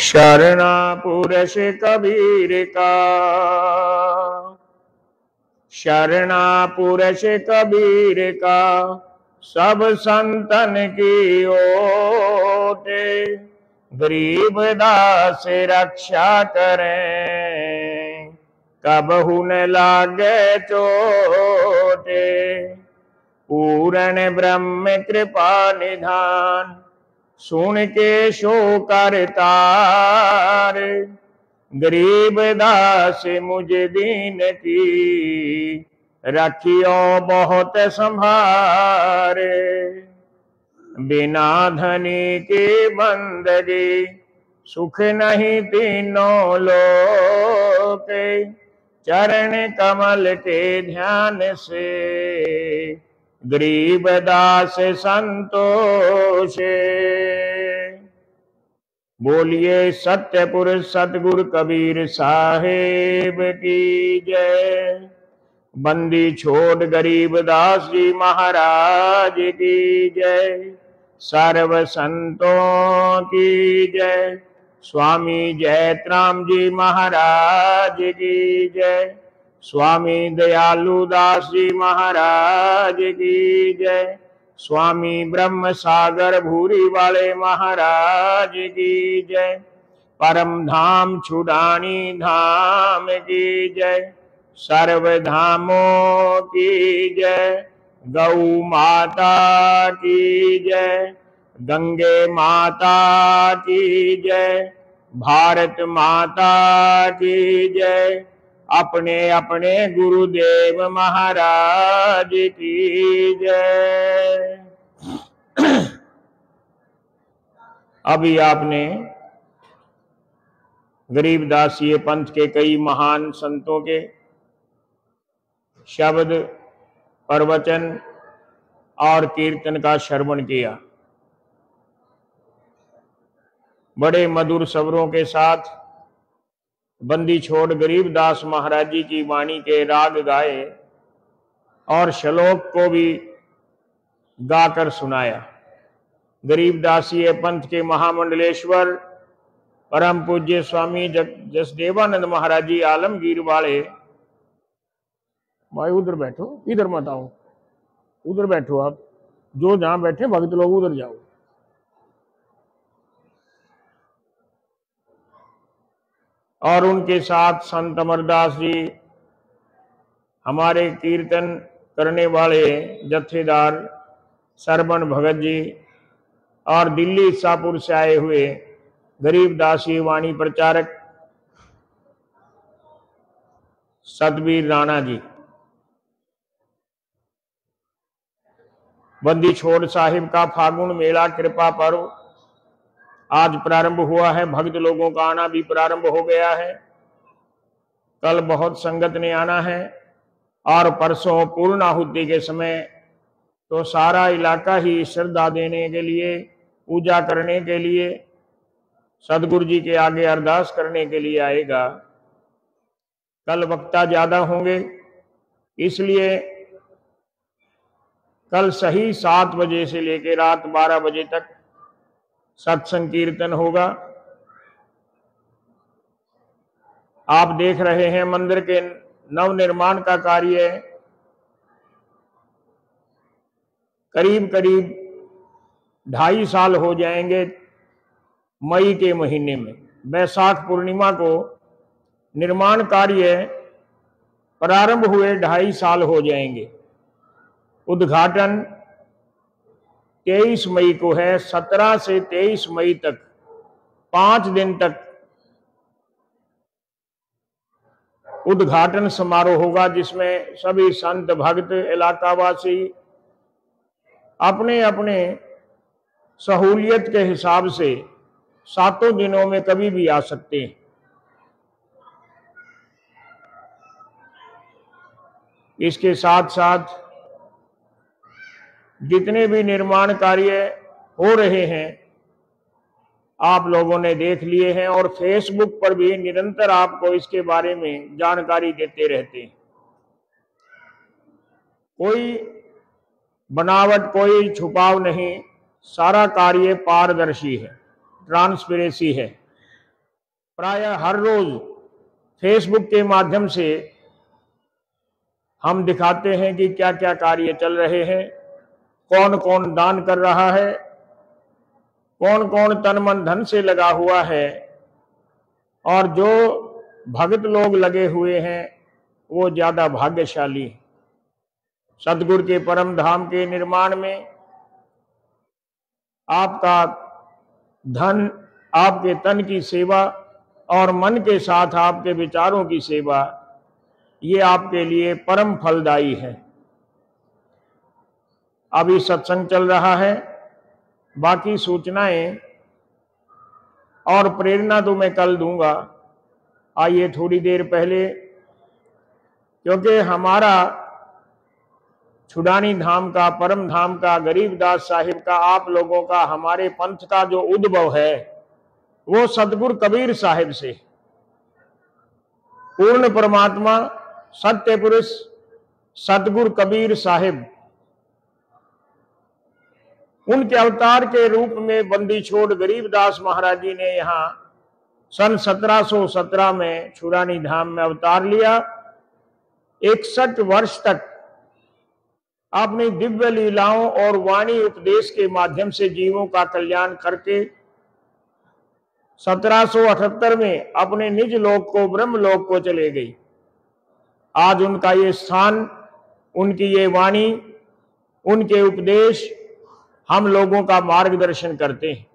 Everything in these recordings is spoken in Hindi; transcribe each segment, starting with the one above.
शरणा पुरुष कबीर का, शरणा पुरुष कबीर का, सब संतन की ओटे। गरीब दास रक्षा करें, कबहु न लागे चोटे। पूर्ण ब्रह्म कृपा निधान, सुन के शो करतार। गरीब दास मुझ दीन की, रखियो बहुत संभारे। बिना धनी की बंदगी, सुख नहीं तीनों लोक। चरण कमल के ध्यान से, गरीब दास संतोष। बोलिए सत्य पुरुष सतगुरु कबीर साहेब की जय। बंदी छोड़ गरीब दास जी महाराज की जय। सर्व संतों की जय। स्वामी जयत्राम जी महाराज की जय। स्वामी दयालु दास जी महाराज की जय। स्वामी ब्रह्म सागर भूरी वाले महाराज की जय। परम धाम छुड़ानी धाम की जय। सर्व धामों की जय। गौ माता की जय। गंगे माता की जय। भारत माता की जय। अपने अपने गुरुदेव महाराज की जय। अभी आपने गरीबदासीय पंथ के कई महान संतों के शब्द, प्रवचन और कीर्तन का श्रवण किया। बड़े मधुर स्वरों के साथ बंदी छोड़ गरीबदास महाराज जी की वाणी के राग गाए और श्लोक को भी गाकर सुनाया। गरीबदासीय पंथ के महामंडलेश्वर परम पूज्य स्वामी जसदेवानंद महाराज जी आलमगीर वाले, भाई उधर बैठो, इधर मत आओ, उधर बैठो आप, जो जहां बैठे भक्त लोग उधर जाओ। और उनके साथ संत अमरदास जी, हमारे कीर्तन करने वाले जत्थेदार सरवण भगत जी, और दिल्ली शाहपुर से आए हुए गरीबदासी वाणी प्रचारक सतबीर राणा जी। बंदी छोड़ साहिब का फागुन मेला कृपा पर्व आज प्रारंभ हुआ है। भक्त लोगों का आना भी प्रारंभ हो गया है। कल बहुत संगत ने आना है और परसों पूर्णाहुति के समय तो सारा इलाका ही श्रद्धा देने के लिए, पूजा करने के लिए, सदगुरु जी के आगे अरदास करने के लिए आएगा। कल वक्ता ज्यादा होंगे, इसलिए कल सही 7 बजे से लेकर रात 12 बजे तक सत्संग कीर्तन होगा। आप देख रहे हैं मंदिर के नवनिर्माण का कार्य करीब करीब 2.5 साल हो जाएंगे। मई के महीने में वैशाख पूर्णिमा को निर्माण कार्य प्रारंभ हुए 2.5 साल हो जाएंगे। उद्घाटन 23 मई को है। 17 से 23 मई तक 5 दिन तक उद्घाटन समारोह होगा, जिसमें सभी संत भक्त इलाकावासी अपने अपने सहूलियत के हिसाब से 7 दिनों में कभी भी आ सकते हैं। इसके साथ साथ जितने भी निर्माण कार्य हो रहे हैं आप लोगों ने देख लिए हैं, और फेसबुक पर भी निरंतर आपको इसके बारे में जानकारी देते रहते हैं। कोई बनावट, कोई छुपाव नहीं, सारा कार्य पारदर्शी है, ट्रांसपेरेंसी है। प्रायः हर रोज फेसबुक के माध्यम से हम दिखाते हैं कि क्या क्या कार्य चल रहे हैं, कौन कौन दान कर रहा है, कौन कौन तन मन धन से लगा हुआ है, और जो भक्त लोग लगे हुए हैं वो ज्यादा भाग्यशाली। सतगुरु के परम धाम के निर्माण में आपका धन, आपके तन की सेवा और मन के साथ आपके विचारों की सेवा, ये आपके लिए परम फलदायी है। अभी सत्संग चल रहा है, बाकी सूचनाएं और प्रेरणा तो मैं कल दूंगा। आइए थोड़ी देर पहले, क्योंकि हमारा छुड़ानी धाम का, परम धाम का, गरीबदास साहिब का, आप लोगों का, हमारे पंथ का जो उद्भव है वो सतगुरु कबीर साहिब से। पूर्ण परमात्मा सत्य पुरुष सतगुरु कबीर साहिब, उनके अवतार के रूप में बंदी छोड़ गरीबदास महाराज जी ने यहाँ सन 1717 में छुड़ानी धाम में अवतार लिया। 61 वर्ष तक अपनी दिव्य लीलाओं और वाणी उपदेश के माध्यम से जीवों का कल्याण करके 1778 में अपने निज लोक को, ब्रह्म लोक को चले गई। आज उनका ये स्थान, उनकी ये वाणी, उनके उपदेश हम लोगों का मार्गदर्शन करते हैं।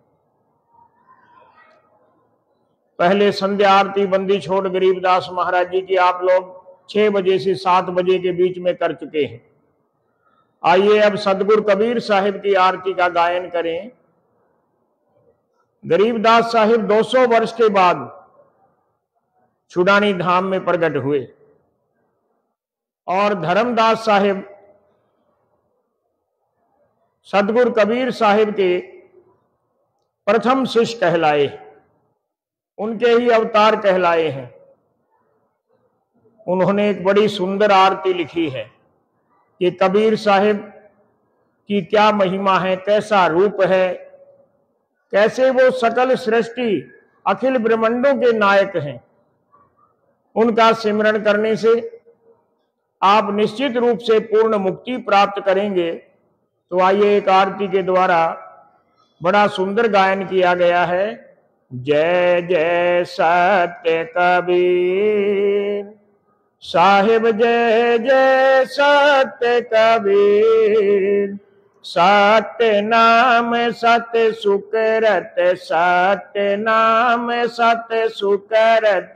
पहले संध्या आरती बंदी छोड़ गरीबदास महाराज जी की आप लोग 6 बजे से 7 बजे के बीच में कर चुके हैं। आइए अब सतगुरु कबीर साहिब की आरती का गायन करें। गरीबदास साहिब 200 वर्ष के बाद छुड़ानी धाम में प्रकट हुए और धर्मदास साहिब सतगुरु कबीर साहिब के प्रथम शिष्य कहलाए, उनके ही अवतार कहलाए हैं। उन्होंने एक बड़ी सुंदर आरती लिखी है कि कबीर साहिब की क्या महिमा है, कैसा रूप है, कैसे वो सकल सृष्टि अखिल ब्रह्मांडों के नायक हैं। उनका सिमरन करने से आप निश्चित रूप से पूर्ण मुक्ति प्राप्त करेंगे। तो आइए एक आरती के द्वारा बड़ा सुंदर गायन किया गया है। जय जय सत्य कबीर साहिब, जय जय सत्य कबीर, सत्य नाम सत्य सुकरत, सत्य नाम सत्य सुकरत,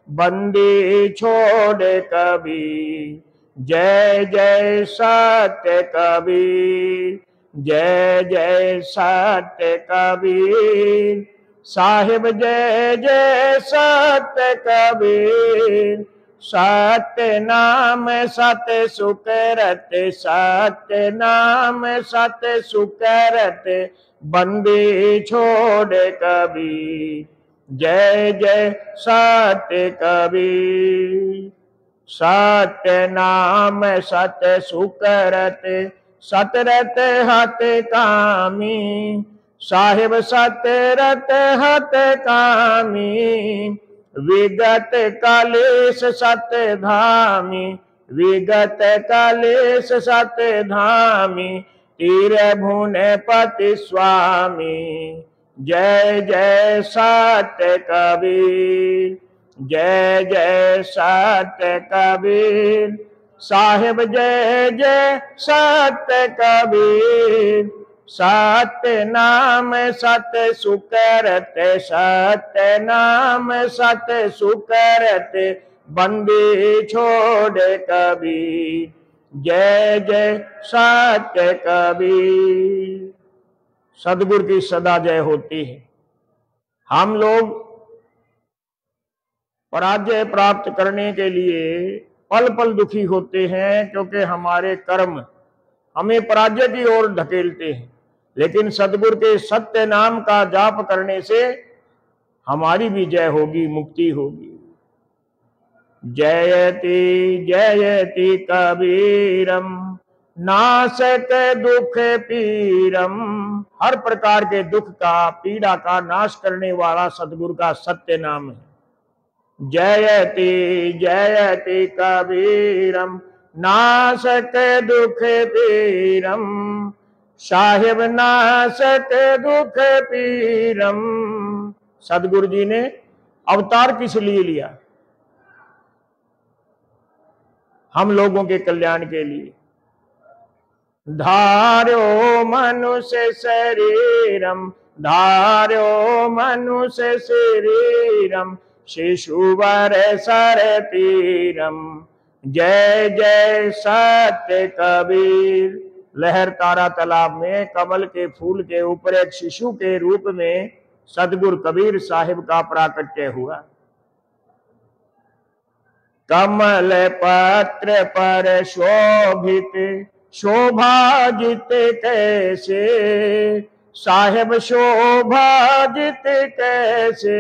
बंदी छोड़ कबीर। जय जय सत्य कबीर, जय जय सत्य कबीर साहिब, जय जय सत्य कबीर, सत्य नाम सत्य सुकरत, सत्य नाम सत्य सुकरत, बंदी छोड़ कबीर। जय जय सत्य कबीर, सत्य नाम सत्य सुकरत, सतरत हत कामी, साहिब सतरत हत कामी, विगत कलेश सत्य धामी, विगत कलेश सत्य धामी, तीर भुवन पति स्वामी। जय जय सत्य कबीर, जय जय सत्य कबीर साहिब, जय जय सत्य कबीर, सत्य नाम सत्य सुकरत, सत्य नाम सत्य सुकरत, बंदी छोड़ कबीर। जय जय सत्य कबीर। सदगुरु की सदा जय होती है। हम लोग पराजय प्राप्त करने के लिए पल पल दुखी होते हैं, क्योंकि हमारे कर्म हमें पराजय की ओर धकेलते हैं। लेकिन सदगुरु के सत्य नाम का जाप करने से हमारी भी जय होगी, मुक्ति होगी। जयति जयति कबीरम नाशक दुख पीरम, हर प्रकार के दुख का, पीड़ा का नाश करने वाला सतगुरु का सत्य नाम है। जयति जयति कबीरम नाशक दुख पीरम, साहिब नाशक दुख पीरम। सदगुरु जी ने अवतार किस लिए लिया? हम लोगों के कल्याण के लिए। धार्यो मनुष्य शरीरम, धार्यो मनुष्य शरीरम, शिशुवर सर पीरम। जय जय सत्य कबीर। लहर तारा तालाब में कमल के फूल के ऊपर एक शिशु के रूप में सतगुरु कबीर साहिब का प्राकट्य हुआ। कमल पत्र पर शोभित शोभाजित कैसे, साहेब शोभाजित कैसे,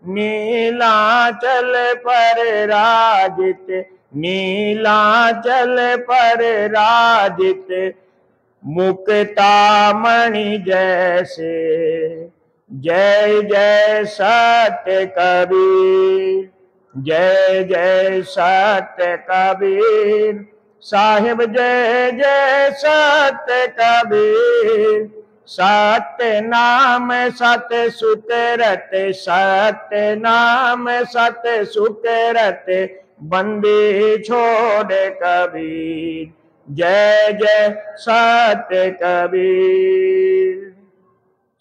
नीलाचल पर राजित, नीलाचल पर राजित, मुक्तामणि जैसे। जय जय सत्य कबीर, जय जय सत्य कबीर साहिब, जय जय सत्य कबीर। सत्य नाम सत्य सुख रते, सत्य नाम सत्य सुख रते, बंदी छोड़े कबीर। जय जय सत्य कबीर।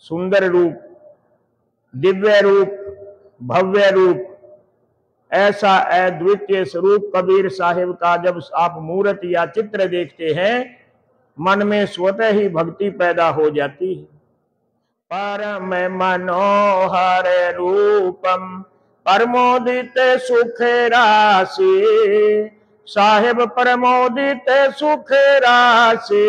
सुंदर रूप, दिव्य रूप, भव्य रूप, ऐसा अद्वितीय स्वरूप कबीर साहिब का जब आप मूर्त या चित्र देखते हैं, मन में स्वतः ही भक्ति पैदा हो जाती है। परम मनोहर रूपम परमोदित सुख राशि, साहिब परमोदित सुख राशि,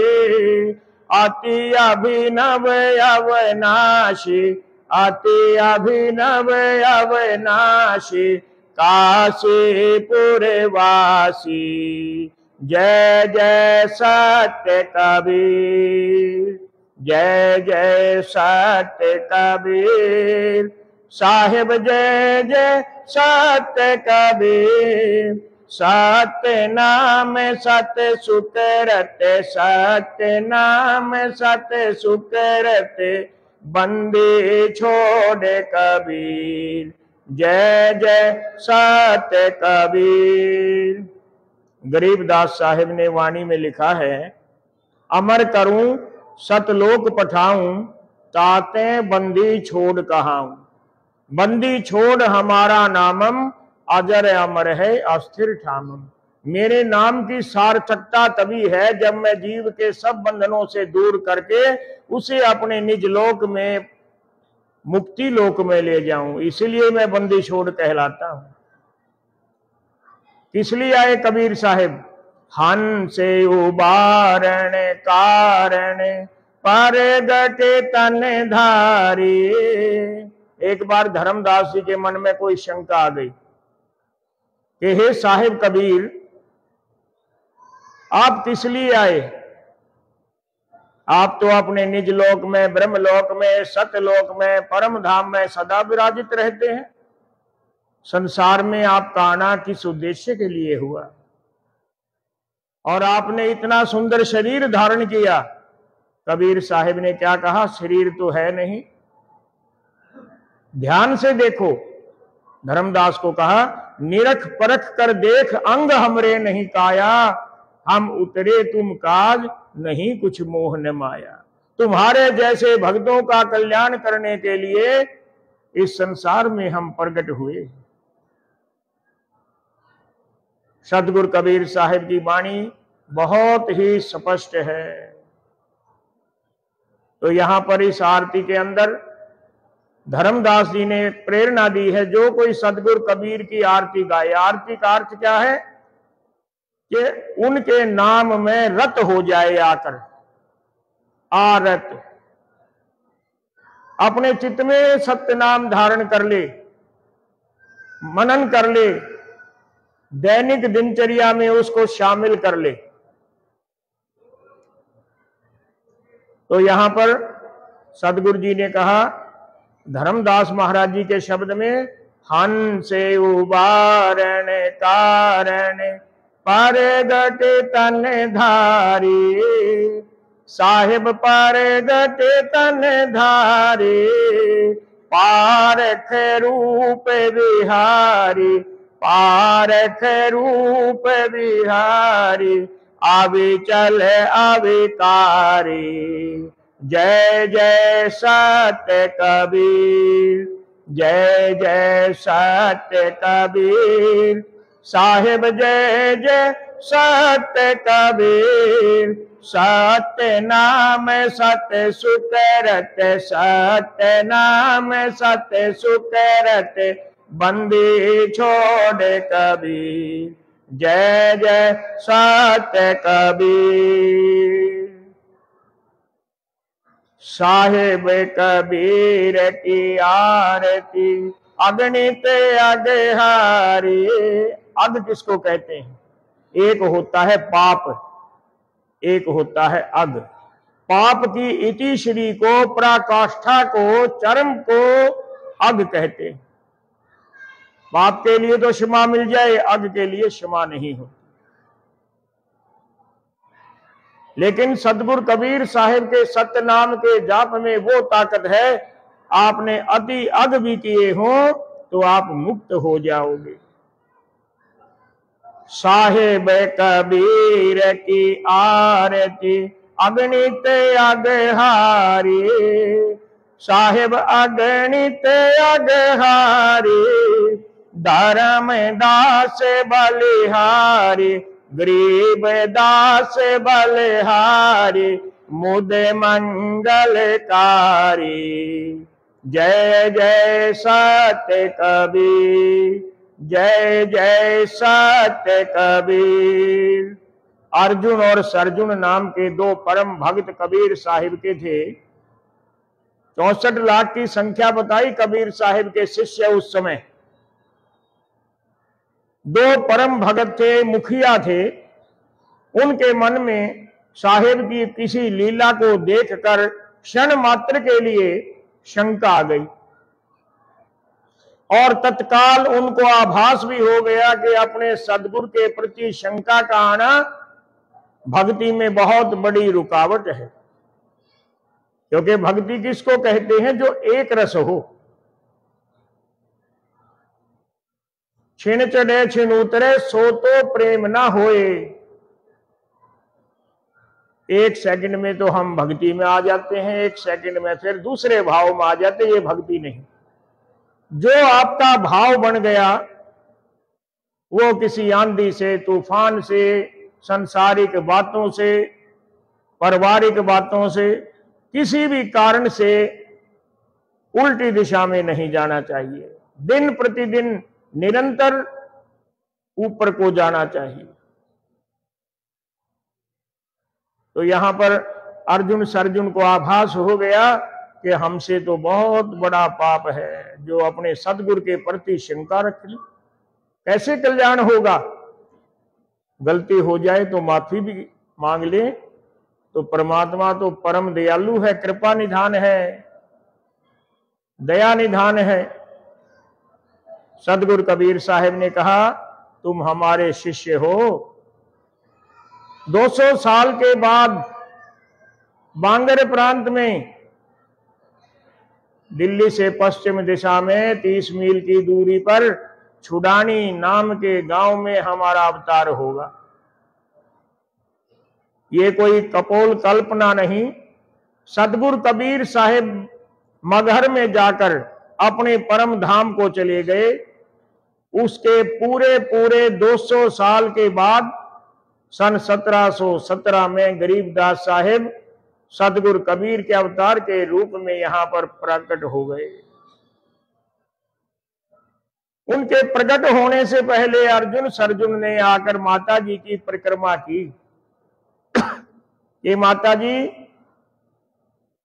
अति अभिनव अविनाशी, अति अभिनव अविनाशी, काशीपुर वासी। जय जय सत्य कबीर, जय जय सत्य कबीर साहिब, जय जय सत्य कबीर। सत्य नाम सत्य सुख रते, सत्य नाम सत्य सुख रते, बंदी छोड़े कबीर। जय जय सत्य कबीर। गरीबदास साहिब ने वाणी में लिखा है, अमर करूं सतलोक पठाऊं, ताते बंदी छोड़ कहाऊं। बंदी छोड़ हमारा नामम, अजर अमर है अस्थिर ठामम। मेरे नाम की सार्थकता तभी है जब मैं जीव के सब बंधनों से दूर करके उसे अपने निज लोक में, मुक्ति लोक में ले जाऊं। इसलिए मैं बंदी छोड़ कहलाता हूं। किस लिए आए कबीर साहिब? हंसे उबारण कारण पर गटे तन धारी। एक बार धर्मदास जी के मन में कोई शंका आ गई कि हे साहिब कबीर, आप किस लिए आए? आप तो अपने निज लोक में, ब्रह्मलोक में, सतलोक में, परम धाम में सदा विराजित रहते हैं। संसार में आपका आना किस उद्देश्य के लिए हुआ? और आपने इतना सुंदर शरीर धारण किया। कबीर साहिब ने क्या कहा? शरीर तो है नहीं, ध्यान से देखो। धर्मदास को कहा, निरख परख कर देख, अंग हमरे नहीं काया, हम उतरे तुम काज, नहीं कुछ मोह न माया। तुम्हारे जैसे भक्तों का कल्याण करने के लिए इस संसार में हम प्रकट हुए। सतगुरु कबीर साहिब की वाणी बहुत ही स्पष्ट है। तो यहां पर इस आरती के अंदर धर्मदास जी ने प्रेरणा दी है, जो कोई सतगुरु कबीर की आरती गाए। आरती का अर्थ क्या है? कि उनके नाम में रत हो जाए आकर। आरत, अपने चित्त में सत्य नाम धारण कर ले, मनन कर ले, दैनिक दिनचर्या में उसको शामिल कर ले। तो यहां पर सदगुरु जी ने कहा, धर्मदास महाराज जी के शब्द में, हंसे उबारण कारण परगट तन धारी, साहिब परगट तन धारी, पारख रूप बिहारी, पारख रूप बिहारी, आवे चल अविकारी, जय जय सत्य कबीर, जय जय सत्य कबीर, साहिब जय जय सत्य कबीर, सत्य नाम सत्य सुकरत, सत्य नाम सत्य सुकरत, बंदी छोड़ कबीर, जय जय सत्य कबीर, साहिब कबीर की आरती अगणित अगहारी। अग किसको कहते हैं? एक होता है पाप, एक होता है अग। पाप की इति श्री को, पराकाष्ठा को, चरम को अग कहते हैं। पाप के लिए तो क्षमा मिल जाए, अग के लिए क्षमा नहीं हो। लेकिन सदगुरु कबीर साहिब के सत्य नाम के जाप में वो ताकत है, आपने अति अग भी किए हो तो आप मुक्त हो जाओगे। साहिब कबीर की आरती अगणित अगहारी, साहिब अगणित अगहारी, धर्म दास बलिहारी, गरीब दास बलिहारी, मुद मंगलकारी, जय जय सत्य कबीर, जय जय सत्य कबीर। अर्जुन और सरजुन नाम के दो परम भक्त कबीर साहिब के थे। 64 लाख की संख्या बताई कबीर साहिब के शिष्य उस समय। दो परम भगत थे, मुखिया थे। उनके मन में साहिब की किसी लीला को देखकर क्षण मात्र के लिए शंका आ गई और तत्काल उनको आभास भी हो गया कि अपने सदगुरु के प्रति शंका का आना भक्ति में बहुत बड़ी रुकावट है। क्योंकि भक्ति किसको कहते हैं? जो एक रस हो। छिन चढ़े छिन उतरे सो तो प्रेम ना होए। एक सेकंड में तो हम भक्ति में आ जाते हैं, एक सेकंड में फिर दूसरे भाव में आ जाते, ये भक्ति नहीं। जो आपका भाव बन गया वो किसी आंधी से, तूफान से, संसारिक बातों से, पारिवारिक बातों से, किसी भी कारण से उल्टी दिशा में नहीं जाना चाहिए। दिन प्रतिदिन निरंतर ऊपर को जाना चाहिए। तो यहां पर अर्जुन सरजुन को आभास हो गया कि हमसे तो बहुत बड़ा पाप है जो अपने सदगुरु के प्रति शंका रख ली। कैसे कल्याण होगा? गलती हो जाए तो माफी भी मांग ले, तो परमात्मा तो परम दयालु है, कृपा निधान है, दया निधान है। सदगुरु कबीर साहिब ने कहा, तुम हमारे शिष्य हो। 200 साल के बाद बांगर प्रांत में, दिल्ली से पश्चिम दिशा में 30 मील की दूरी पर छुडानी नाम के गांव में हमारा अवतार होगा। ये कोई कपोल कल्पना नहीं। सदगुरु कबीर साहिब मगहर में जाकर अपने परम धाम को चले गए। उसके पूरे पूरे 200 साल के बाद सन 1717 में गरीबदास साहिब सदगुरु कबीर के अवतार के रूप में यहां पर प्रकट हो गए। उनके प्रकट होने से पहले अर्जुन सरजुन ने आकर माता जी की परिक्रमा की कि माता जी,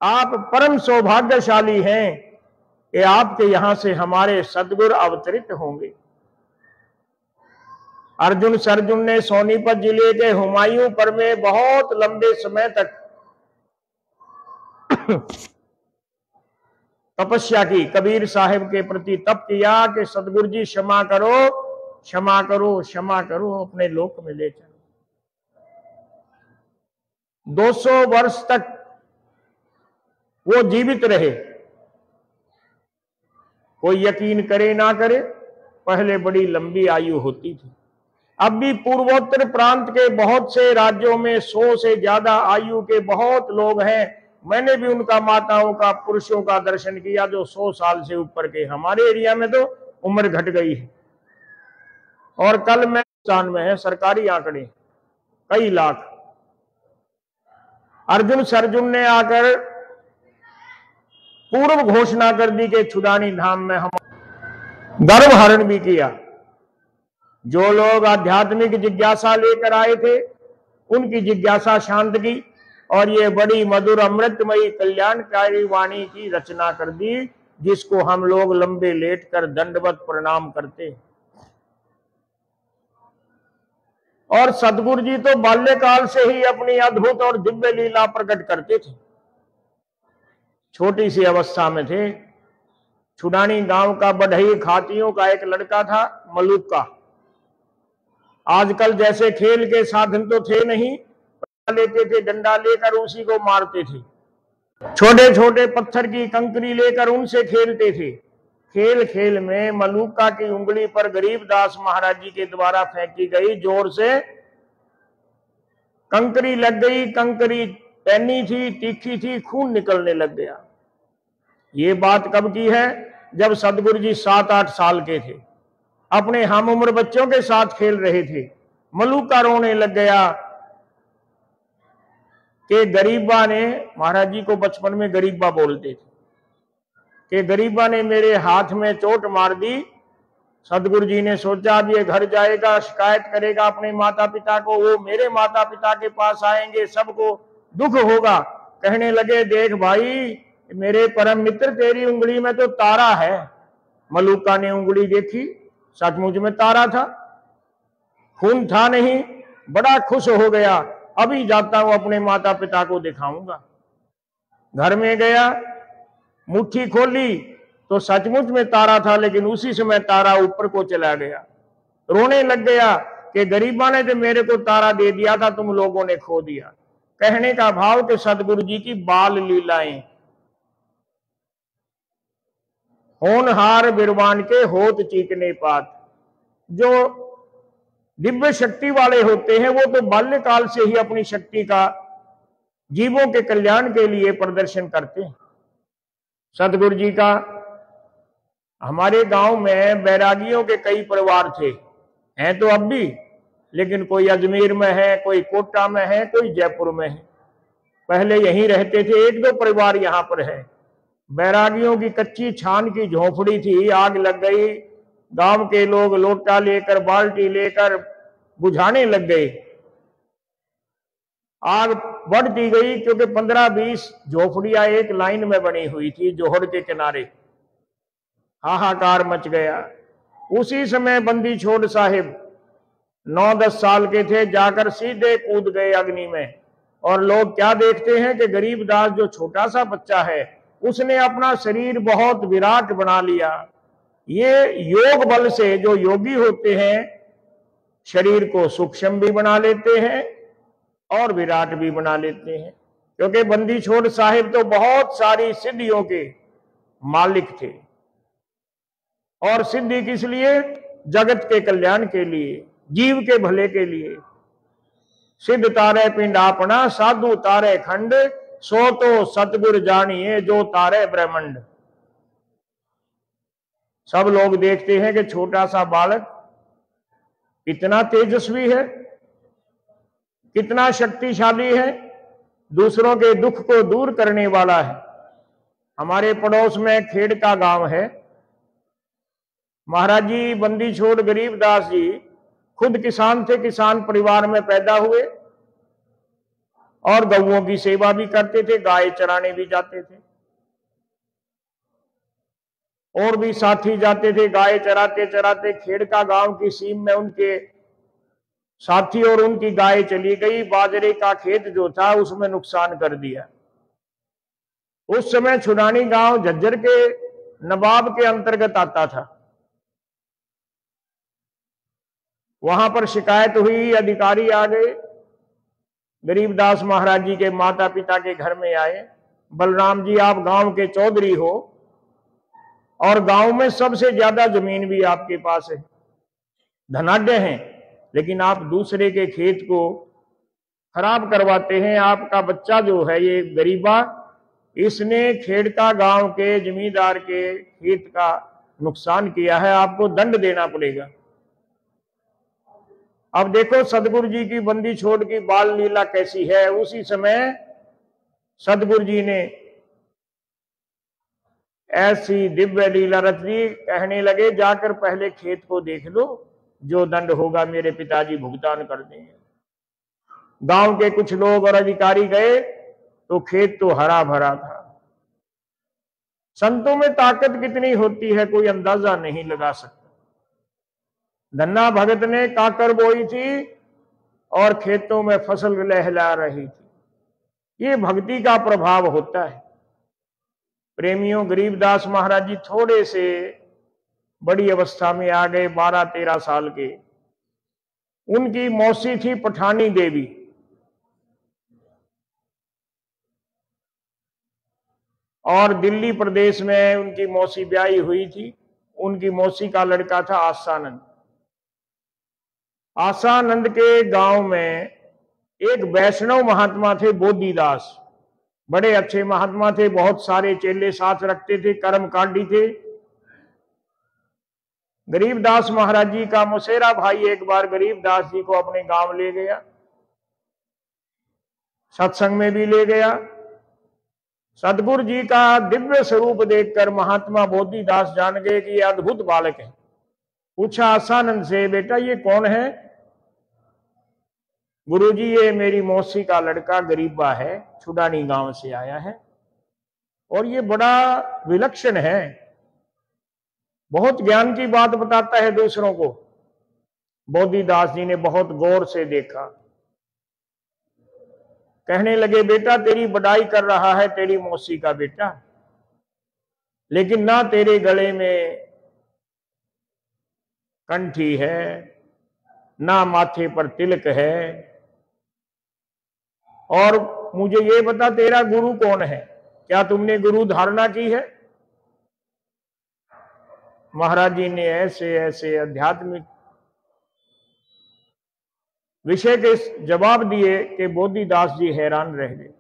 आप परम सौभाग्यशाली हैं कि आपके यहां से हमारे सदगुरु अवतरित होंगे। अर्जुन सरजुन ने सोनीपत जिले के हुमायूंपुर में बहुत लंबे समय तक तपस्या की, कबीर साहिब के प्रति तप किया कि सतगुरु जी क्षमा करो, क्षमा करो, क्षमा करो, अपने लोक में ले चलो। 200 वर्ष तक वो जीवित रहे। कोई यकीन करे ना करे, पहले बड़ी लंबी आयु होती थी। अब भी पूर्वोत्तर प्रांत के बहुत से राज्यों में 100 से ज्यादा आयु के बहुत लोग हैं। मैंने भी उनका, माताओं का, पुरुषों का दर्शन किया जो 100 साल से ऊपर के। हमारे एरिया में तो उम्र घट गई है। और कल में में है सरकारी आंकड़े, कई लाख। अर्जुन सर्जुन ने आकर पूर्व घोषणा कर दी कि छुड़ानी धाम में हम गर्भहरण भी किया। जो लोग आध्यात्मिक जिज्ञासा लेकर आए थे उनकी जिज्ञासा शांत की और ये बड़ी मधुर अमृतमयी कल्याणकारी वाणी की रचना कर दी, जिसको हम लोग लंबे लेटकर दंडवत प्रणाम करते। और सदगुरु जी तो बाल्यकाल से ही अपनी अद्भुत और दिव्य लीला प्रकट करते थे। छोटी सी अवस्था में थे। छुड़ानी गांव का बढ़ई खातियों का एक लड़का था, मलूका। आजकल जैसे खेल के साधन तो थे नहीं, लेते थे डंडा लेकर उसी को मारते थे। छोटे छोटे पत्थर की कंकरी लेकर उनसे खेलते थे। खेल खेल में मलूका की उंगली पर गरीबदास महाराज जी के द्वारा फेंकी गई जोर से कंकरी लग गई। कंकरी पैनी थी, तीखी थी, खून निकलने लग गया। ये बात कब की है? जब सदगुरु जी 7-8 साल के थे, अपने हम उम्र बच्चों के साथ खेल रहे थे। मलूका रोने लग गया कि गरीबा ने, महाराज जी को बचपन में गरीबा बोलते थे, कि गरीबा ने मेरे हाथ में चोट मार दी। सदगुरु जी ने सोचा अब ये घर जाएगा, शिकायत करेगा अपने माता पिता को, वो मेरे माता पिता के पास आएंगे, सबको दुख होगा। कहने लगे देख भाई मेरे परम मित्र, तेरी उंगली में तो तारा है। मलूका ने उंगली देखी, सचमुच में तारा था, खून था नहीं। बड़ा खुश हो गया, अभी जाता हूं अपने माता पिता को दिखाऊंगा। घर में गया, मुट्ठी खोली तो सचमुच में तारा था, लेकिन उसी समय तारा ऊपर को चला गया। रोने लग गया कि गरीबा ने तो मेरे को तारा दे दिया था, तुम लोगों ने खो दिया। कहने का भाव कि सदगुरु जी की बाल लीलाएं, होनहार बिरवान के होत चीकने पात। जो दिव्य शक्ति वाले होते हैं वो तो बाल्यकाल से ही अपनी शक्ति का जीवों के कल्याण के लिए प्रदर्शन करते हैं। सदगुरु जी का हमारे गांव में बैरागियों के कई परिवार थे, हैं तो अब भी, लेकिन कोई अजमेर में है, कोई कोटा में है, कोई जयपुर में है। पहले यहीं रहते थे, 1-2 परिवार यहां पर है। बैरागियों की कच्ची छान की झोपड़ी थी, आग लग गई। गांव के लोग लोटा लेकर, बाल्टी लेकर बुझाने लग गए। आग बढ़ती गई क्योंकि 15-20 झोपड़ियां एक लाइन में बनी हुई थी जोहड़ के किनारे। हाहाकार मच गया। उसी समय बंदी छोड़ साहिब 9-10 साल के थे, जाकर सीधे कूद गए अग्नि में। और लोग क्या देखते हैं कि गरीबदास जो छोटा सा बच्चा है उसने अपना शरीर बहुत विराट बना लिया। ये योग बल से जो योगी होते हैं शरीर को सूक्ष्म भी बना लेते हैं और विराट भी बना लेते हैं। क्योंकि बंदी छोड़ साहिब तो बहुत सारी सिद्धियों के मालिक थे। और सिद्धि किस लिए? जगत के कल्याण के लिए, जीव के भले के लिए। सिद्ध तारे पिंड आपना, साधु तारे खंड, सो तो सतगुर जानिए जो तारे ब्रह्मंड। सब लोग देखते हैं कि छोटा सा बालक कितना तेजस्वी है, कितना शक्तिशाली है, दूसरों के दुख को दूर करने वाला है। हमारे पड़ोस में खेड़ का गांव है। महाराज जी बंदी छोड़ गरीबदास जी खुद किसान थे, किसान परिवार में पैदा हुए और गौओं की सेवा भी करते थे, गाय चराने भी जाते थे। और भी साथी जाते थे। गाय चराते चराते खेड़ का गांव की सीम में उनके साथी और उनकी गाय चली गई। बाजरे का खेत जो था उसमें नुकसान कर दिया। उस समय छुडानी गांव झज्जर के नवाब के अंतर्गत आता था। वहां पर शिकायत हुई, अधिकारी आ गए, गरीबदास महाराज जी के माता पिता के घर में आए। बलराम जी, आप गांव के चौधरी हो और गांव में सबसे ज्यादा जमीन भी आपके पास है, धनाढ्य हैं, लेकिन आप दूसरे के खेत को खराब करवाते हैं। आपका बच्चा जो है ये गरीबा, इसने खेड़का गांव के जमींदार के खेत का नुकसान किया है, आपको दंड देना पड़ेगा। अब देखो सदगुरु जी की बंदी छोड़ की बाल लीला कैसी है। उसी समय सदगुरु जी ने ऐसी दिव्य लीला रच दी, कहने लगे जाकर पहले खेत को देख लो, जो दंड होगा मेरे पिताजी भुगतान कर देंगे। गांव के कुछ लोग और अधिकारी गए तो खेत तो हरा भरा था। संतों में ताकत कितनी होती है कोई अंदाजा नहीं लगा सकता। धन्ना भगत ने काकर बोई थी और खेतों में फसल लहला रही थी। ये भक्ति का प्रभाव होता है। प्रेमियों, गरीबदास महाराज जी थोड़े से बड़ी अवस्था में आ गए, 12-13 साल के। उनकी मौसी थी पठानी देवी। और दिल्ली प्रदेश में उनकी मौसी ब्याही हुई थी। उनकी मौसी का लड़का था आसानंद। आसानंद के गांव में एक वैष्णव महात्मा थे, बोधिदास। बड़े अच्छे महात्मा थे, बहुत सारे चेले साथ रखते थे, कर्मकांडी थे। गरीबदास महाराज जी का मुसेरा भाई एक बार गरीबदास जी को अपने गांव ले गया, सत्संग में भी ले गया। सदगुरु जी का दिव्य स्वरूप देखकर महात्मा बोधिदास जान गए कि ये अद्भुत बालक है। पूछा आसानंद से, बेटा ये कौन है? गुरुजी, ये मेरी मौसी का लड़का गरीबा है, छुडानी गांव से आया है और ये बड़ा विलक्षण है, बहुत ज्ञान की बात बताता है दूसरों को। बोधिदास जी ने बहुत गौर से देखा, कहने लगे बेटा तेरी बड़ाई कर रहा है तेरी मौसी का बेटा, लेकिन ना तेरे गले में कंठी है, ना माथे पर तिलक है, और मुझे ये बता तेरा गुरु कौन है? क्या तुमने गुरु धारणा की है? महाराज जी ने ऐसे ऐसे आध्यात्मिक विषय के जवाब दिए कि बोधिदास जी हैरान रह गए।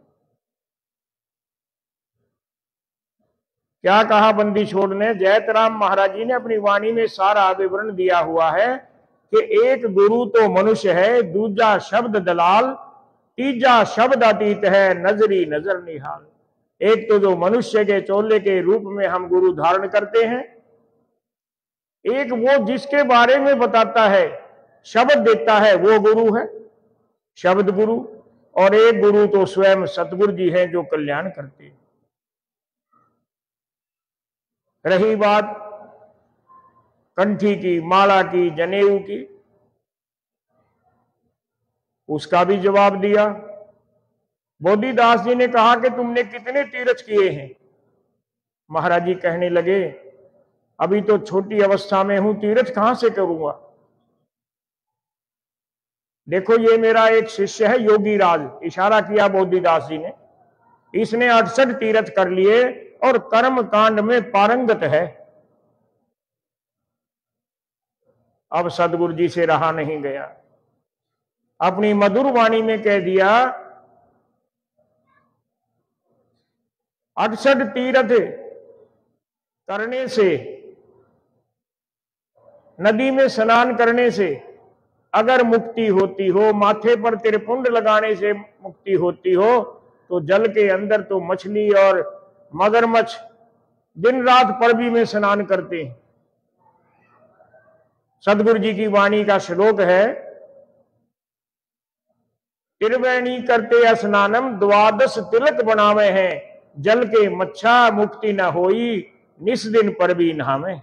क्या कहा बंदी छोड़ ने? जयतराम महाराज जी ने अपनी वाणी में सारा विवरण दिया हुआ है कि एक गुरु तो मनुष्य है, दूजा शब्द दलाल, तीजा शब्द अतीत है, नजरी नजर निहाल। एक तो जो मनुष्य के चोले के रूप में हम गुरु धारण करते हैं, एक वो जिसके बारे में बताता है, शब्द देता है, वो गुरु है, शब्द गुरु। और एक गुरु तो स्वयं सतगुरु जी हैं जो कल्याण करते हैं। रही बात कंठी की, माला की, जनेऊ की, उसका भी जवाब दिया। बोधिदास जी ने कहा कि तुमने कितने तीर्थ किए हैं? महाराज जी कहने लगे अभी तो छोटी अवस्था में हूं, तीर्थ कहां से करूंगा? देखो ये मेरा एक शिष्य है योगी राज, इशारा किया बोधिदास जी ने, इसने 68 तीर्थ कर लिए और कर्म कांड में पारंगत है। अब सदगुरु जी से रहा नहीं गया, अपनी मधुर वाणी में कह दिया 68 तीर्थ करने से, नदी में स्नान करने से अगर मुक्ति होती हो, माथे पर त्रिपुंड लगाने से मुक्ति होती हो, तो जल के अंदर तो मछली और मगरमच्छ दिन रात परबी में स्नान करते हैं। सदगुरु जी की वाणी का श्लोक है, त्रिवेणी करते स्नानम द्वादश तिलक बनावे हैं, जल के मच्छा मुक्ति न होई, निस दिन परबी नहावे।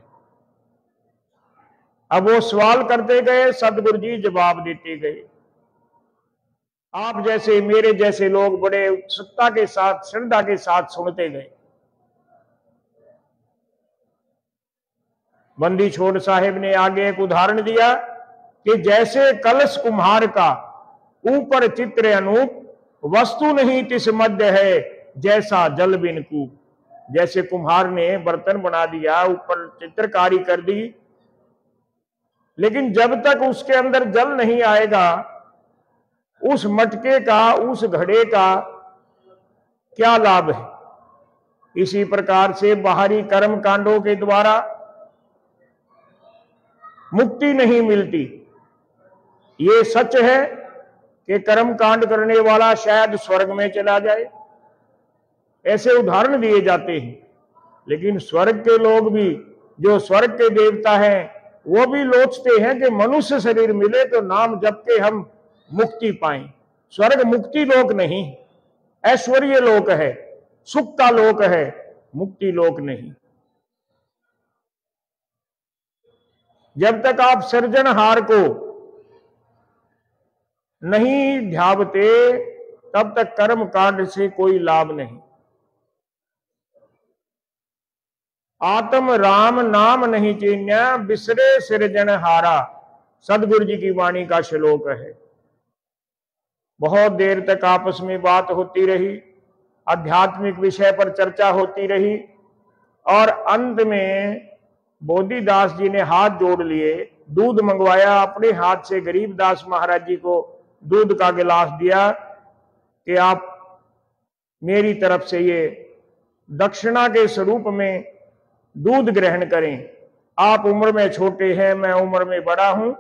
अब वो सवाल करते गए, सदगुरु जी जवाब देते गए। आप जैसे मेरे जैसे लोग बड़े उत्सुकता के साथ, श्रद्धा के साथ सुनते गए। बंदी छोड़ साहिब ने आगे एक उदाहरण दिया कि जैसे कलश कुम्हार का ऊपर चित्र अनूप, वस्तु नहीं तिस मध्य है जैसा जल बिन कूप। जैसे कुम्हार ने बर्तन बना दिया, ऊपर चित्रकारी कर दी, लेकिन जब तक उसके अंदर जल नहीं आएगा, उस मटके का, उस घड़े का क्या लाभ है। इसी प्रकार से बाहरी कर्म कांडों के द्वारा मुक्ति नहीं मिलती। ये सच है कि कर्म कांड करने वाला शायद स्वर्ग में चला जाए, ऐसे उदाहरण दिए जाते हैं। लेकिन स्वर्ग के लोग भी, जो स्वर्ग के देवता हैं, वो भी लोचते हैं कि मनुष्य शरीर मिले तो नाम जप के हम मुक्ति पाएं। स्वर्ग मुक्ति लोक नहीं, ऐश्वर्य लोक है, सुख का लोक है, मुक्ति लोक नहीं। जब तक आप सृजनहार को नहीं ध्यावते, तब तक कर्म कांड से कोई लाभ नहीं। आत्म राम नाम नहीं चीन्या, बिसरे सृजनहारा, सदगुरु जी की वाणी का श्लोक है। बहुत देर तक आपस में बात होती रही, आध्यात्मिक विषय पर चर्चा होती रही, और अंत में बोधिदास जी ने हाथ जोड़ लिए, दूध मंगवाया, अपने हाथ से गरीबदास महाराज जी को दूध का गिलास दिया कि आप मेरी तरफ से ये दक्षिणा के स्वरूप में दूध ग्रहण करें। आप उम्र में छोटे हैं, मैं उम्र में बड़ा हूं,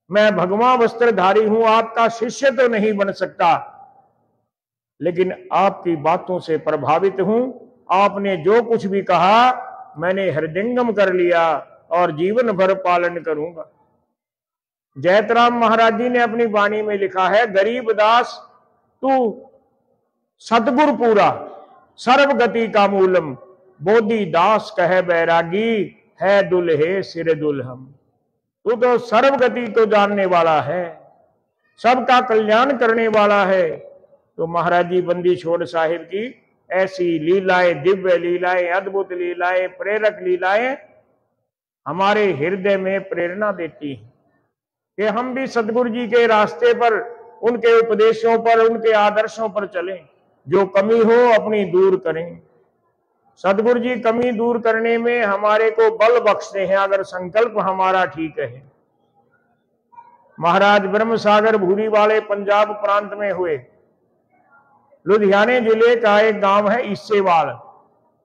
मैं भगवा वस्त्रधारी हूं, आपका शिष्य तो नहीं बन सकता, लेकिन आपकी बातों से प्रभावित हूं। आपने जो कुछ भी कहा मैंने हृदयंगम कर लिया और जीवन भर पालन करूंगा। जयतराम महाराज जी ने अपनी वाणी में लिखा है, गरीबदास तू सतगुरु पूरा, सर्वगति का मूलम, बोधिदास कहे बैरागी, है दुल्हे सिर दुल्हम। तू तो सर्वगति को जानने वाला है, सबका कल्याण करने वाला है। तो महाराज जी बंदी छोड़ साहिब की ऐसी लीलाएं, दिव्य लीलाएं, अद्भुत लीलाएं, प्रेरक लीलाएं हमारे हृदय में प्रेरणा देती हैं कि हम भी सदगुरु जी के रास्ते पर, उनके उपदेशों पर, उनके आदर्शों पर चलें। जो कमी हो अपनी दूर करें। सदगुरु जी कमी दूर करने में हमारे को बल बख्शते हैं अगर संकल्प हमारा ठीक है। महाराज ब्रह्म सागर भूरी वाले पंजाब प्रांत में हुए। लुधियाने जिले का एक गांव है ईसेवाल,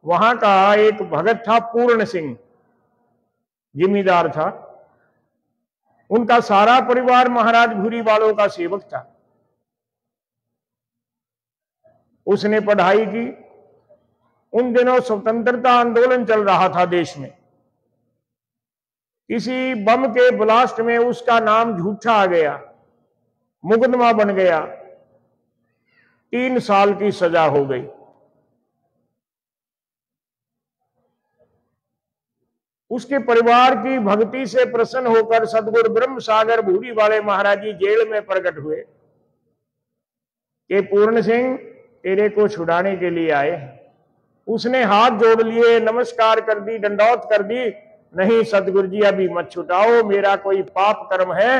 वहां का एक भगत था पूर्ण सिंह, जिम्मेदार था। उनका सारा परिवार महाराज भूरी वालों का सेवक था। उसने पढ़ाई की। उन दिनों स्वतंत्रता आंदोलन चल रहा था देश में। किसी बम के ब्लास्ट में उसका नाम झूठा आ गया, मुकदमा बन गया, 3 साल की सजा हो गई। उसके परिवार की भक्ति से प्रसन्न होकर सदगुरु ब्रह्म सागर भूरी वाले महाराज जी जेल में प्रकट हुए कि पूर्ण सिंह तेरे को छुड़ाने के लिए आए। उसने हाथ जोड़ लिए, नमस्कार कर दी, दंडौत कर दी। नहीं सदगुरु जी अभी मत छुटाओ, मेरा कोई पाप कर्म है,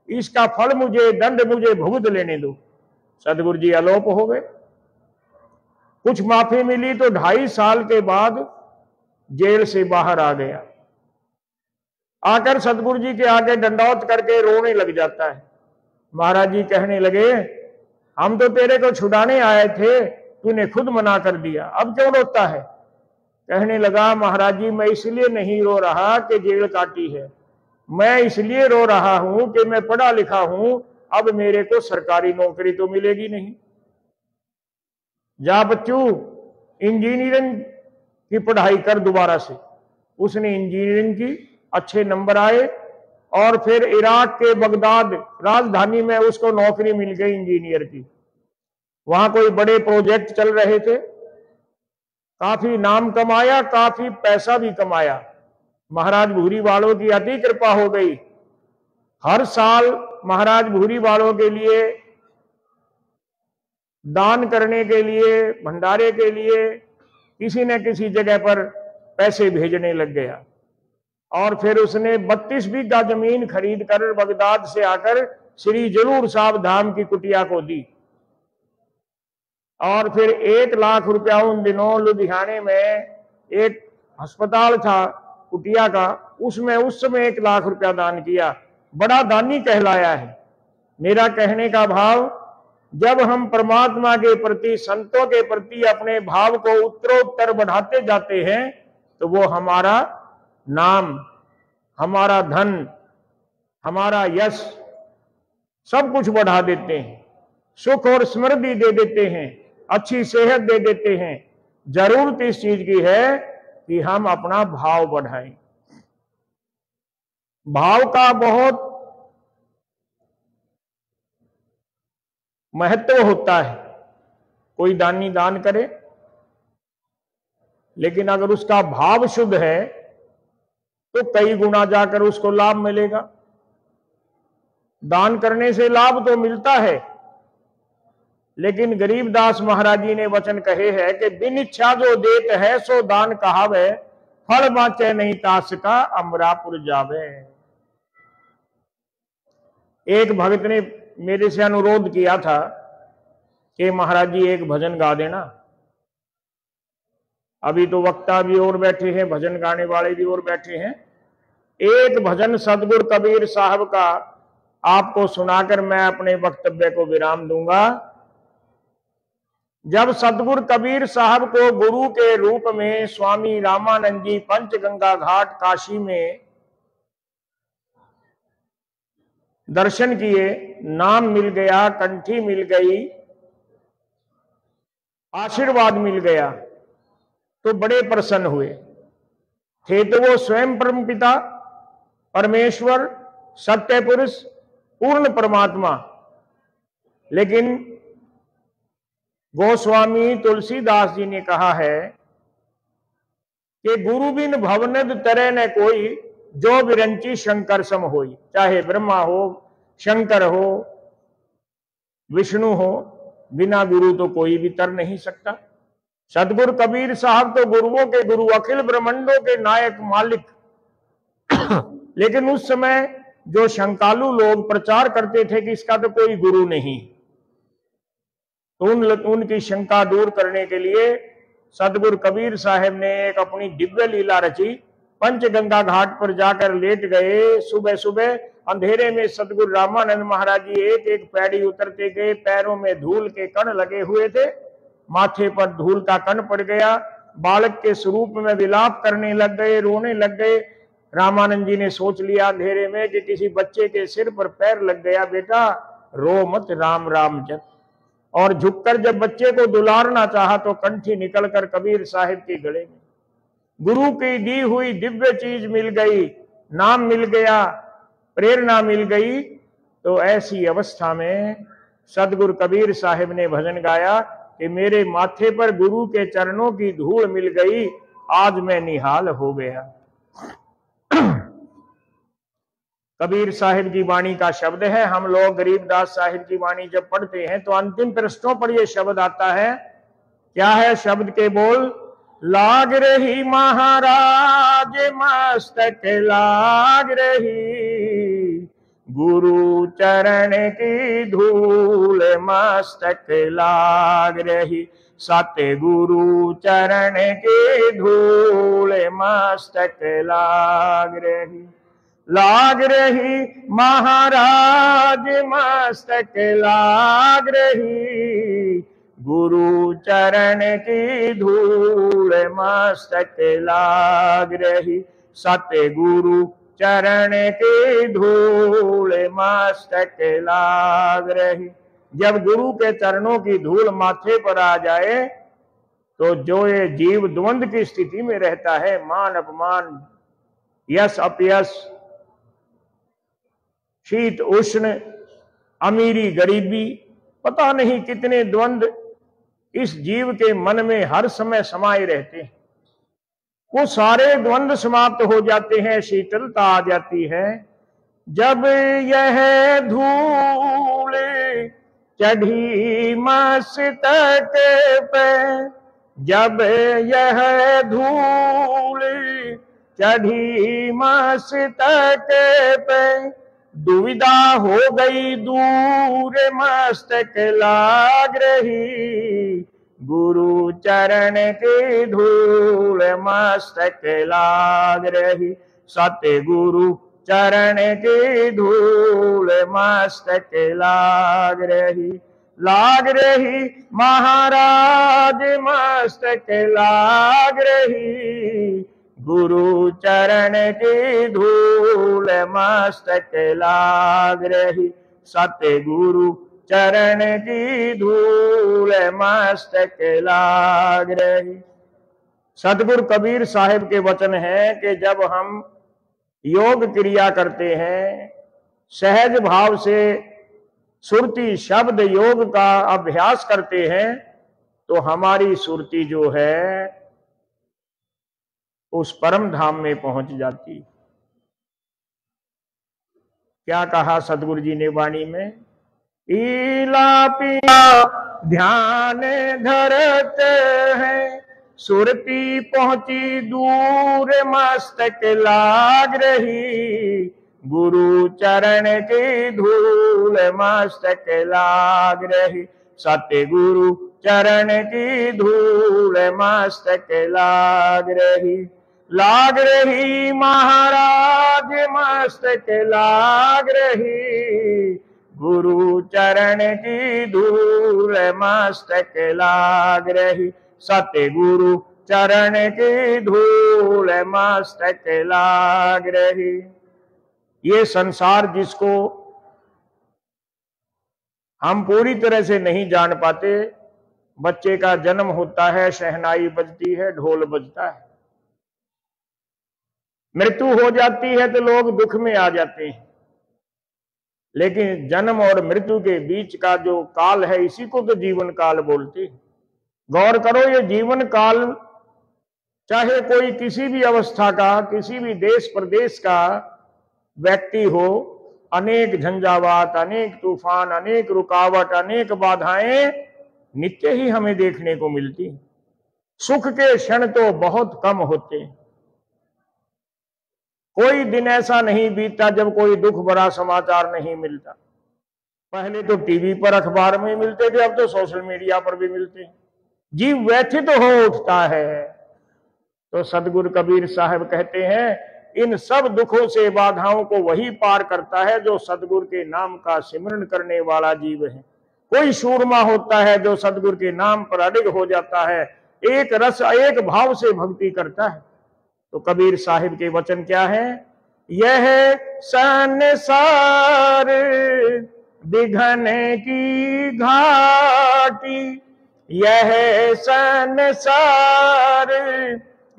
इसका फल मुझे, दंड मुझे भुगत लेने दो। सदगुरु जी अलोप हो गए। कुछ माफी मिली तो 2.5 साल के बाद जेल से बाहर आ गया। आकर सदगुरु जी के आगे दंडौत करके रोने लग जाता है। महाराज जी कहने लगे, हम तो तेरे को छुड़ाने आए थे, तूने खुद मना कर दिया, अब क्यों रोता है? कहने लगा, महाराज जी मैं इसलिए नहीं रो रहा कि जेल काटी है, मैं इसलिए रो रहा हूं कि मैं पढ़ा लिखा हूं, अब मेरे को सरकारी नौकरी तो मिलेगी नहीं। जा बच्चू इंजीनियरिंग की पढ़ाई कर दोबारा से। उसने इंजीनियरिंग की, अच्छे नंबर आए और फिर इराक के बगदाद राजधानी में उसको नौकरी मिल गई इंजीनियर की। वहां कोई बड़े प्रोजेक्ट चल रहे थे, काफी नाम कमाया, काफी पैसा भी कमाया। महाराज भूरी वालों की अति कृपा हो गई। हर साल महाराज भूरी वालों के लिए दान करने के लिए, भंडारे के लिए किसी न किसी जगह पर पैसे भेजने लग गया। और फिर उसने 32 बीघा जमीन खरीद कर बगदाद से आकर श्री जरूर साहब धाम की कुटिया को दी। और फिर 1 लाख रुपया उन दिनों लुधियाने में एक अस्पताल था कुटिया का, उसमें उस समय 1 लाख रुपया दान किया। बड़ा दानी कहलाया है। मेरा कहने का भाव, जब हम परमात्मा के प्रति, संतों के प्रति अपने भाव को उत्तरोत्तर बढ़ाते जाते हैं तो वो हमारा नाम, हमारा धन, हमारा यश सब कुछ बढ़ा देते हैं, सुख और समृद्धि दे देते हैं, अच्छी सेहत दे देते हैं। जरूरत इस चीज की है कि हम अपना भाव बढ़ाएं। भाव का बहुत महत्व होता है। कोई दानी दान करे, लेकिन अगर उसका भाव शुद्ध है तो कई गुना जाकर उसको लाभ मिलेगा। दान करने से लाभ तो मिलता है, लेकिन गरीबदास महाराज जी ने वचन कहे हैं कि बिन इच्छा जो देत है सो दान कहावे, फल बाँचे नहीं तास का अमरापुर जावे। एक भक्त ने मेरे से अनुरोध किया था कि महाराज जी एक भजन गा देना। अभी तो वक्ता भी और बैठे हैं, भजन गाने वाले भी और बैठे हैं। एक भजन सतगुरु कबीर साहब का आपको सुनाकर मैं अपने वक्तव्य को विराम दूंगा। जब सतगुरु कबीर साहब को गुरु के रूप में स्वामी रामानंद जी पंचगंगा घाट काशी में दर्शन किए, नाम मिल गया, कंठी मिल गई, आशीर्वाद मिल गया, तो बड़े प्रसन्न हुए। थे तो वो स्वयं परम पिता परमेश्वर, सत्य पुरुष, पूर्ण परमात्मा, लेकिन गोस्वामी तुलसीदास जी ने कहा है कि गुरु बिन भवनद तरे न कोई, जो विरंची शंकर सम होई। चाहे ब्रह्मा हो, शंकर हो, विष्णु हो, बिना गुरु तो कोई भी तर नहीं सकता। सतगुरु कबीर साहब तो गुरुओं के गुरु, अखिल ब्रह्मांडों के नायक, मालिक। लेकिन उस समय जो शंकालु लोग प्रचार करते थे कि इसका तो कोई गुरु नहीं, तो उनकी शंका दूर करने के लिए सतगुरु कबीर साहब ने एक अपनी दिव्य लीला रची। पंचगंगा घाट पर जाकर लेट गए। सुबह सुबह अंधेरे में सतगुरु रामानंद महाराज जी एक एक पैड़ी उतरते गए। पैरों में धूल के कण लगे हुए थे, माथे पर धूल का कण पड़ गया। बालक के स्वरूप में विलाप करने लग गए, रोने लग गए। रामानंद जी ने सोच लिया अंधेरे में कि किसी बच्चे के सिर पर पैर लग गया, बेटा रो मत, राम राम जप। और झुककर जब बच्चे को दुलारना चाहा तो कंठी निकलकर कबीर साहिब के गले में। गुरु की दी हुई दिव्य चीज मिल गई, नाम मिल गया, प्रेरणा मिल गई। तो ऐसी अवस्था में सदगुरु कबीर साहिब ने भजन गाया कि मेरे माथे पर गुरु के चरणों की धूल मिल गई, आज मैं निहाल हो गया। कबीर साहिब की वाणी का शब्द है। हम लोग गरीबदास साहिब की वाणी जब पढ़ते हैं तो अंतिम पृष्ठों पर यह शब्द आता है। क्या है शब्द के बोल? लाग रही महाराज मस्तक लाग रही, गुरु चरण की धूल मस्तक लाग रही, सत्य गुरु चरण की धूल मस्तक लाग रही। लाग रही महाराज मस्तक लाग रही, गुरु चरण की धूल मस्तक लाग रही, सत्य गुरु चरण की धूल मस्तक लाग रही। जब गुरु के चरणों की धूल माथे पर आ जाए तो जो ये जीव द्वंद की स्थिति में रहता है, मान अपमान, यश अपयश, शीत उष्ण, अमीरी गरीबी, पता नहीं कितने द्वंद इस जीव के मन में हर समय समाये रहते हैं। वो सारे द्वंद समाप्त हो जाते हैं, शीतलता आ जाती है जब यह धूल चढ़ी मस्तक पे, जब यह धूल चढ़ी मस्तक पे, दुविधा हो गई दूर मस्तक लाग रही, गुरु चरण की धूल मस्तक लाग रही, सतगुरु चरण की धूल मस्तक लाग रही महाराज मस्तक लाग रही, गुरु चरण की धूल मस्तक लाग रही, सतगुरु चरण की धूल मस्तक लाग रही। सतगुरु कबीर साहिब के वचन है कि जब हम योग क्रिया करते हैं, सहज भाव से सुरती शब्द योग का अभ्यास करते हैं, तो हमारी सुरती जो है उस परम धाम में पहुंच जाती। क्या कहा सतगुरु जी ने वाणी में? ईला पिया ध्यान धरते हैं, सुरती पहुंची दूर मस्तक लाग रही, गुरु चरण की धूल मस्तक लाग रही, सतगुरु चरण की धूल मस्तक लाग रही महाराज मस्तक लाग रही, गुरु चरण की धूल मस्तक लाग रही, सतगुरु चरण की धूल मस्तक लाग रही। ये संसार जिसको हम पूरी तरह से नहीं जान पाते, बच्चे का जन्म होता है, शहनाई बजती है, ढोल बजता है, मृत्यु हो जाती है तो लोग दुख में आ जाते हैं, लेकिन जन्म और मृत्यु के बीच का जो काल है, इसी को तो जीवन काल बोलते हैं। गौर करो, ये जीवन काल चाहे कोई किसी भी अवस्था का, किसी भी देश प्रदेश का व्यक्ति हो, अनेक झंझावात, अनेक तूफान, अनेक रुकावट, अनेक बाधाएं नित्य ही हमें देखने को मिलती। सुख के क्षण तो बहुत कम होते हैं। कोई दिन ऐसा नहीं बीतता जब कोई दुख भरा समाचार नहीं मिलता। पहले तो टीवी पर, अखबार में मिलते थे, अब तो सोशल मीडिया पर भी मिलते हैं। जीव व्यथित हो उठता है। तो सदगुरु कबीर साहब कहते हैं, इन सब दुखों से, बाधाओं को वही पार करता है जो सदगुरु के नाम का सिमरन करने वाला जीव है। कोई सूरमा होता है जो सदगुरु के नाम पर अडिग हो जाता है, एक रस एक भाव से भक्ति करता है। तो कबीर साहिब के वचन क्या है? यह संसार विघन की घाटी, यह संसार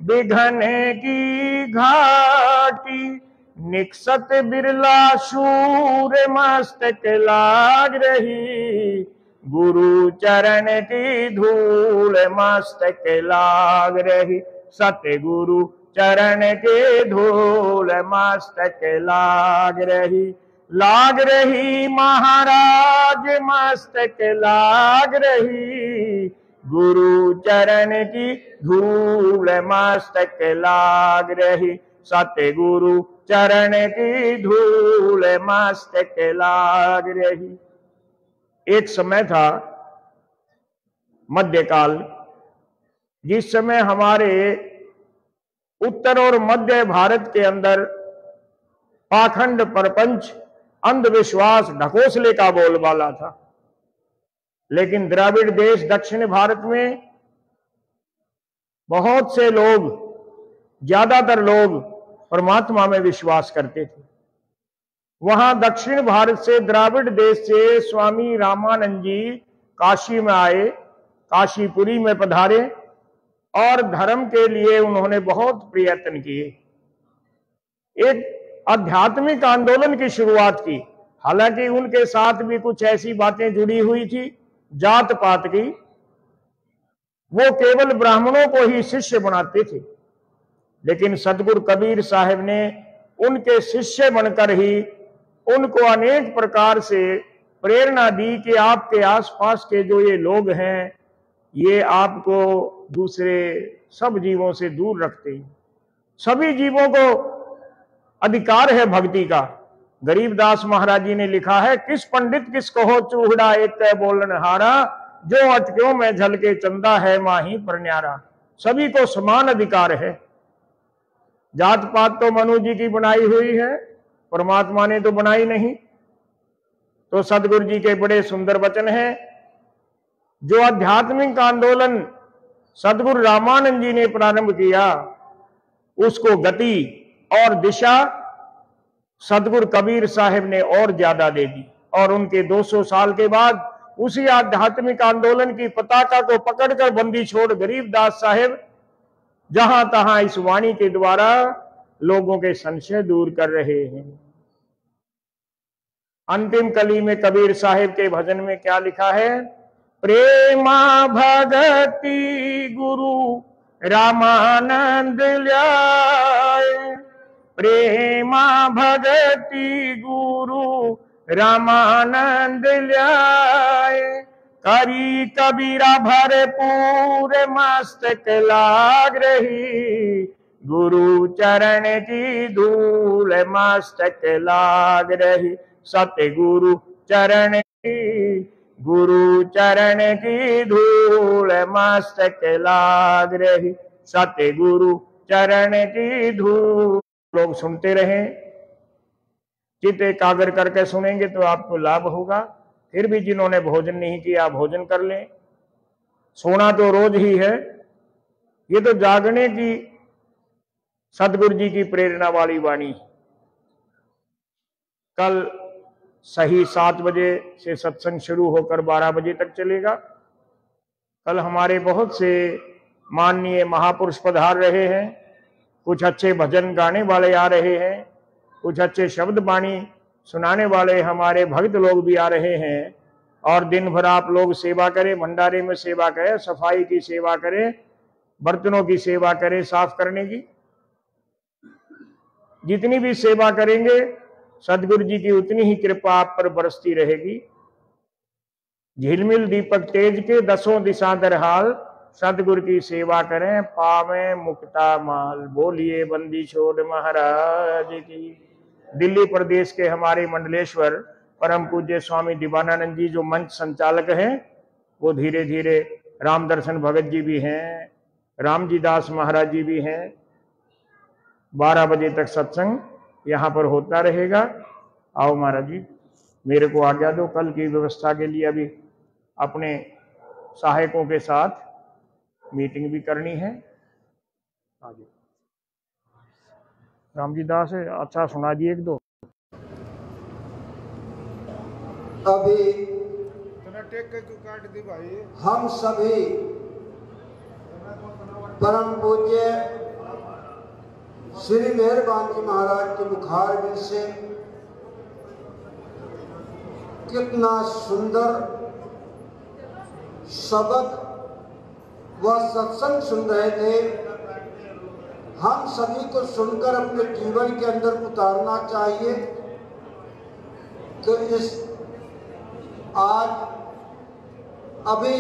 विघन की घाटी, निकसत बिरला शूर मस्तक लाग रही, गुरु चरण की धूल मस्तक लाग रही, सतगुरु चरण के धूल मस्तक लाग रही महाराज मस्तक लाग रही, गुरु चरण की धूल मस्तक लाग रही, सतगुरु चरण की धूल मस्तक लाग रही। एक समय था मध्यकाल, जिस समय हमारे उत्तर और मध्य भारत के अंदर पाखंड, परपंच, अंधविश्वास, ढकोसले का बोलबाला था। लेकिन द्राविड़ देश दक्षिण भारत में बहुत से लोग, ज्यादातर लोग परमात्मा में विश्वास करते थे। वहां दक्षिण भारत से, द्राविड़ देश से स्वामी रामानंद जी काशी में आए, काशीपुरी में पधारे और धर्म के लिए उन्होंने बहुत प्रयत्न किए। एक आध्यात्मिक आंदोलन की शुरुआत की। हालांकि उनके साथ भी कुछ ऐसी बातें जुड़ी हुई थी जात पात की। वो केवल ब्राह्मणों को ही शिष्य बनाते थे, लेकिन सदगुरु कबीर साहब ने उनके शिष्य बनकर ही उनको अनेक प्रकार से प्रेरणा दी कि आपके आसपास के जो ये लोग हैं, ये आपको दूसरे सब जीवों से दूर रखते हैं। सभी जीवों को अधिकार है भक्ति का। गरीबदास महाराज जी ने लिखा है, किस पंडित किस कहो चूहड़ा एक तय बोलन हारा, जो अटक्यों में झलके चंदा है माही पर न्यारा। सभी को समान अधिकार है। जात पात तो मनु जी की बनाई हुई है, परमात्मा ने तो बनाई नहीं। तो सदगुरु जी के बड़े सुंदर वचन हैं। जो आध्यात्मिक आंदोलन सदगुरु रामानंद जी ने प्रारंभ किया, उसको गति और दिशा सदगुरु कबीर साहिब ने और ज्यादा दे दी। और उनके 200 साल के बाद उसी आध्यात्मिक आंदोलन की पताका को पकड़कर बंदी छोड़ गरीबदास साहिब जहां तहां इस वाणी के द्वारा लोगों के संशय दूर कर रहे हैं। अंतिम कली में कबीर साहिब के भजन में क्या लिखा है? प्रेमा भगति गुरु रामानंद ल्याए, प्रेमा भगति गुरु रामानंद ल्याए, करी कबीरा भरपूर मस्तक लाग रही, गुरु चरण की धूल मस्तक लाग रही। सतगुरु चरण की, गुरु चरण की धूल मस्तक लाग रही, सतगुरु चरण की धूल। लोग सुनते रहें, चित्त एकाग्र करके सुनेंगे तो आपको लाभ होगा। फिर भी जिन्होंने भोजन नहीं किया भोजन कर लें। सोना तो रोज ही है, ये तो जागने की सदगुरु जी की प्रेरणा वाली वाणी। कल सही 7 बजे से सत्संग शुरू होकर 12 बजे तक चलेगा। कल हमारे बहुत से माननीय महापुरुष पधार रहे हैं, कुछ अच्छे भजन गाने वाले आ रहे हैं, कुछ अच्छे शब्द वाणी सुनाने वाले हमारे भक्त लोग भी आ रहे हैं। और दिन भर आप लोग सेवा करें, भंडारे में सेवा करें, सफाई की सेवा करें, बर्तनों की सेवा करें, साफ करने की। जितनी भी सेवा करेंगे सदगुरु जी की उतनी ही कृपा आप पर बरसती रहेगी। झिलमिल दीपक तेज के 10 दिशा दरहाल, सदगुरु की सेवा करें पावे मुक्ता माल। बोलिए बंदी छोड़ महाराज की। दिल्ली प्रदेश के हमारे मंडलेश्वर परम पूज्य स्वामी दिवानानंद जी जो मंच संचालक हैं, वो धीरे धीरे राम दर्शन भगत जी भी हैं, रामजी दास महाराज जी भी हैं। 12 बजे तक सत्संग यहाँ पर होता रहेगा। आओ महाराज जी, मेरे को आज्ञा दो, कल की व्यवस्था के लिए अभी अपने सहायकों के साथ मीटिंग भी करनी है। रामजी दास अच्छा सुना दिए 1-2। अभी हम सभी परम पूज्य श्री मेहरबान जी महाराज के मुखारबिंद से कितना सुंदर सबक व सत्संग सुन रहे थे। हम सभी को सुनकर अपने जीवन के अंदर उतारना चाहिए कि इस आज अभी